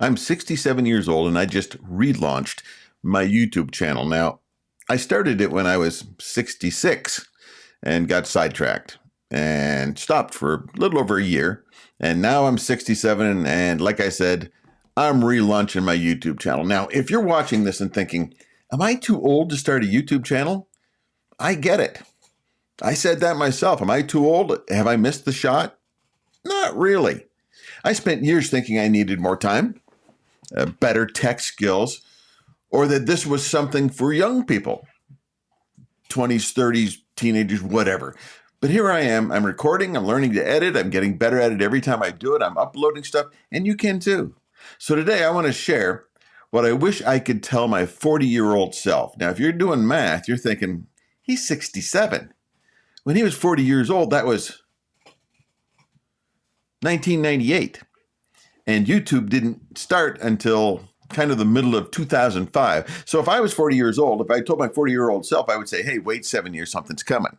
I'm 67 years old and I just relaunched my YouTube channel. Now, I started it when I was 66 and got sidetracked and stopped for a little over a year. And now I'm 67 and like I said, I'm relaunching my YouTube channel. Now, if you're watching this and thinking, am I too old to start a YouTube channel? I get it. I said that myself. Am I too old? Have I missed the shot? Not really. I spent years thinking I needed more time, better tech skills, or that this was something for young people, 20s, 30s, teenagers, whatever. But here I am. I'm recording. I'm learning to edit. I'm getting better at it every time I do it. I'm uploading stuff, and you can too. So today I want to share what I wish I could tell my 40-year-old self. Now, if you're doing math, you're thinking, he's 67. When he was 40 years old, that was 1998. And YouTube didn't start until kind of the middle of 2005. So if I was 40 years old, if I told my 40-year-old self, I would say, hey, wait 7 years, something's coming.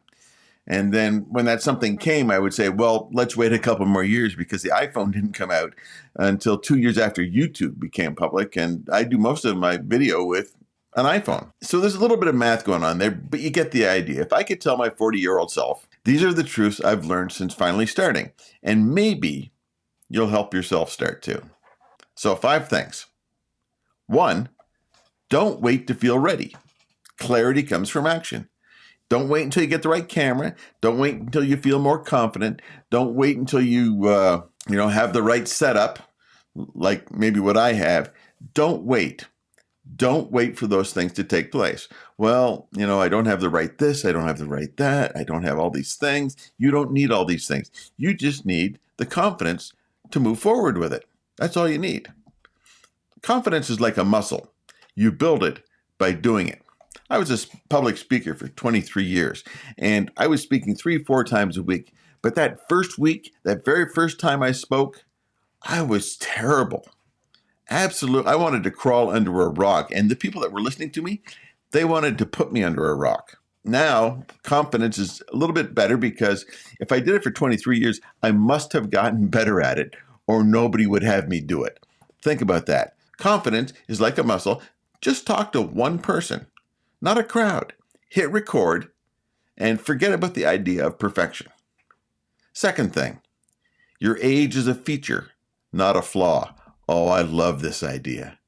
And then when that something came, I would say, well, let's wait a couple more years because the iPhone didn't come out until 2 years after YouTube became public. And I do most of my video with an iPhone. So there's a little bit of math going on there, but you get the idea. If I could tell my 40-year-old self, these are the truths I've learned since finally starting, and maybe you'll help yourself start too. So 5 things. 1, don't wait to feel ready. Clarity comes from action. Don't wait until you get the right camera. Don't wait until you feel more confident. Don't wait until you have the right setup, like maybe what I have. Don't wait. Don't wait for those things to take place. Well, I don't have the right this. I don't have the right that. I don't have all these things. You don't need all these things. You just need the confidence to move forward with it. That's all you need. Confidence is like a muscle. You build it by doing it. I was a public speaker for 23 years, and I was speaking 3-4 times a week. But that first week, that very first time I spoke, I was terrible. Absolutely. I wanted to crawl under a rock. And the people that were listening to me, they wanted to put me under a rock. Now, confidence is a little bit better because if I did it for 23 years, I must have gotten better at it or nobody would have me do it. Think about that. Confidence is like a muscle. Just talk to one person, not a crowd. Hit record and forget about the idea of perfection. Second thing, your age is a feature, not a flaw. Oh, I love this idea.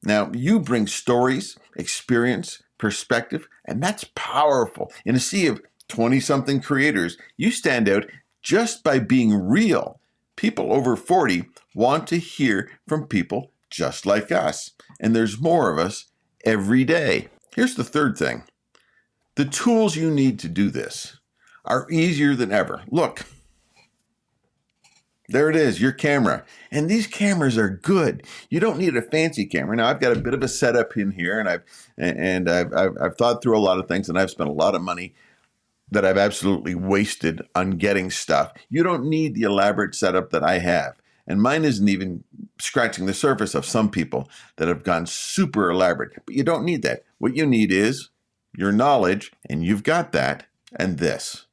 Now, you bring stories, experience, perspective, and that's powerful. In a sea of 20-something creators, you stand out just by being real. People over 40 want to hear from people just like us, and there's more of us every day. Here's the third thing. The tools you need to do this are easier than ever. Look. There it is, your camera. And these cameras are good. You don't need a fancy camera. Now, I've got a bit of a setup in here, and I've thought through a lot of things, and I've spent a lot of money that I've absolutely wasted on getting stuff. You don't need the elaborate setup that I have. And mine isn't even scratching the surface of some people that have gone super elaborate. But you don't need that. What you need is your knowledge, and you've got that, and this.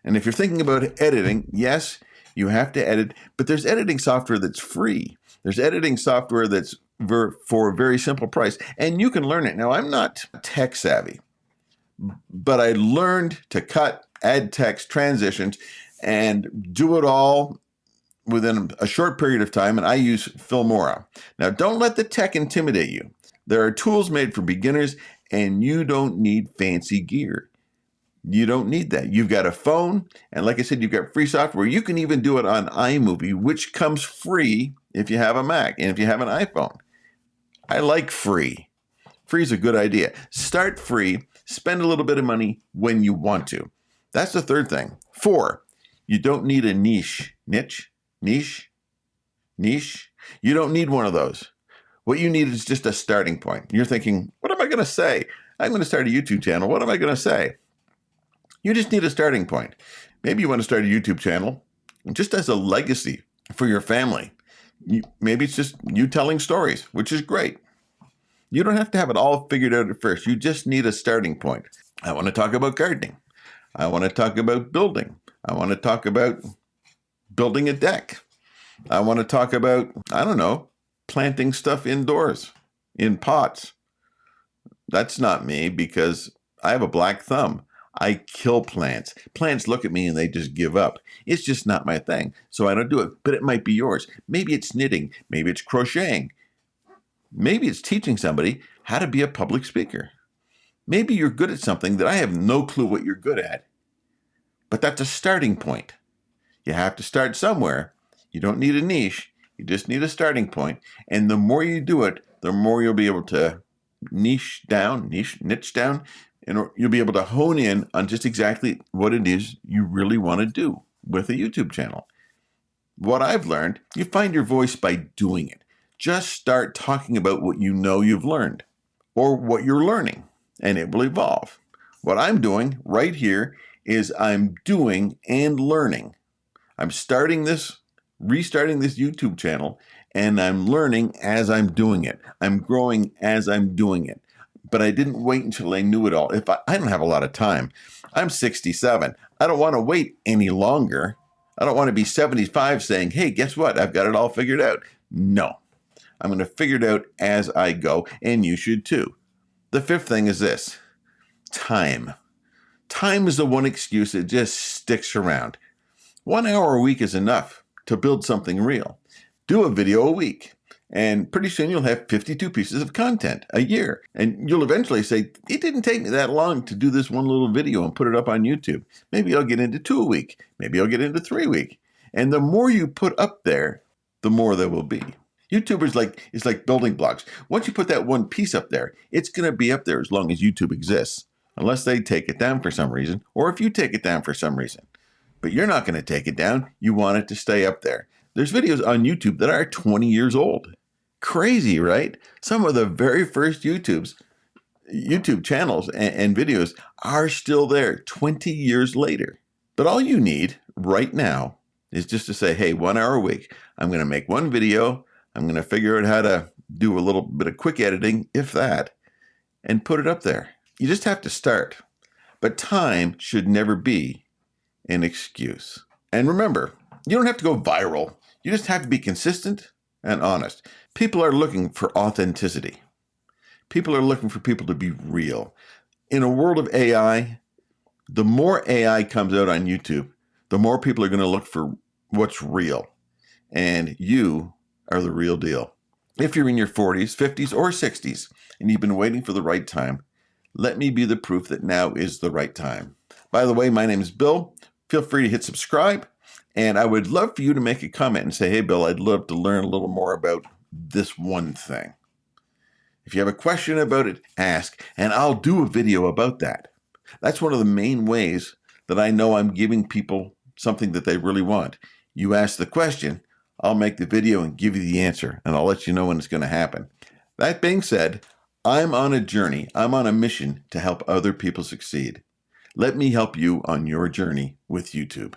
And if you're thinking about editing, yes, you have to edit, but there's editing software that's free. There's editing software that's for a very simple price, and you can learn it. Now, I'm not tech savvy, but I learned to cut, add text, transitions, and do it all within a short period of time, and I use Filmora. Now, don't let the tech intimidate you. There are tools made for beginners, and you don't need fancy gear. You don't need that. You've got a phone, and like I said, you've got free software. You can even do it on iMovie, which comes free if you have a Mac and if you have an iPhone. I like free. Free is a good idea. Start free. Spend a little bit of money when you want to. That's the third thing. 4, you don't need a niche. Niche. You don't need one of those. What you need is just a starting point. You're thinking, what am I going to say? I'm going to start a YouTube channel. What am I going to say? You just need a starting point. Maybe you want to start a YouTube channel just as a legacy for your family. Maybe it's just you telling stories, which is great. You don't have to have it all figured out at first. You just need a starting point. I want to talk about gardening. I want to talk about building. I want to talk about building a deck. I want to talk about, I don't know, planting stuff indoors in pots. That's not me because I have a black thumb. I kill plants. Plants look at me and they just give up. It's just not my thing. So I don't do it, but it might be yours. Maybe it's knitting. Maybe it's crocheting. Maybe it's teaching somebody how to be a public speaker. Maybe you're good at something that I have no clue what you're good at. But that's a starting point. You have to start somewhere. You don't need a niche. You just need a starting point. And the more you do it, the more you'll be able to niche down, and you'll be able to hone in on just exactly what it is you really want to do with a YouTube channel. What I've learned, you find your voice by doing it. Just start talking about what you know you've learned or what you're learning, and it will evolve. What I'm doing right here is I'm doing and learning. I'm restarting this YouTube channel, and I'm learning as I'm doing it. I'm growing as I'm doing it. But I didn't wait until I knew it all. I don't have a lot of time. I'm 67. I don't want to wait any longer. I don't want to be 75 saying, hey, guess what? I've got it all figured out. No, I'm going to figure it out as I go, and you should too. The fifth thing is this: time. Time is the one excuse that just sticks around. 1 hour a week is enough to build something real. Do a video a week, and pretty soon you'll have 52 pieces of content a year. And you'll eventually say, it didn't take me that long to do this one little video and put it up on YouTube. Maybe I'll get into 2 a week. Maybe I'll get into 3 a week. And the more you put up there, the more there will be. YouTube is like building blocks. Once you put that one piece up there, it's going to be up there as long as YouTube exists, unless they take it down for some reason, or if you take it down for some reason. But you're not going to take it down. You want it to stay up there. There's videos on YouTube that are 20 years old. Crazy, right? Some of the very first YouTube channels and videos are still there 20 years later. But all you need right now is just to say, hey, 1 hour a week, I'm going to make one video. I'm going to figure out how to do a little bit of quick editing, if that, and put it up there. You just have to start. But time should never be an excuse. And remember, you don't have to go viral. You just have to be consistent and honest. People are looking for authenticity. People are looking for people to be real. In a world of AI, the more AI comes out on YouTube, the more people are going to look for what's real. And you are the real deal. If you're in your 40s, 50s, or 60s, and you've been waiting for the right time, let me be the proof that now is the right time. By the way, my name is Bill. Feel free to hit subscribe. And I would love for you to make a comment and say, hey, Bill, I'd love to learn a little more about this one thing. If you have a question about it, ask, and I'll do a video about that. That's one of the main ways that I know I'm giving people something that they really want. You ask the question, I'll make the video and give you the answer, and I'll let you know when it's going to happen. That being said, I'm on a journey. I'm on a mission to help other people succeed. Let me help you on your journey with YouTube.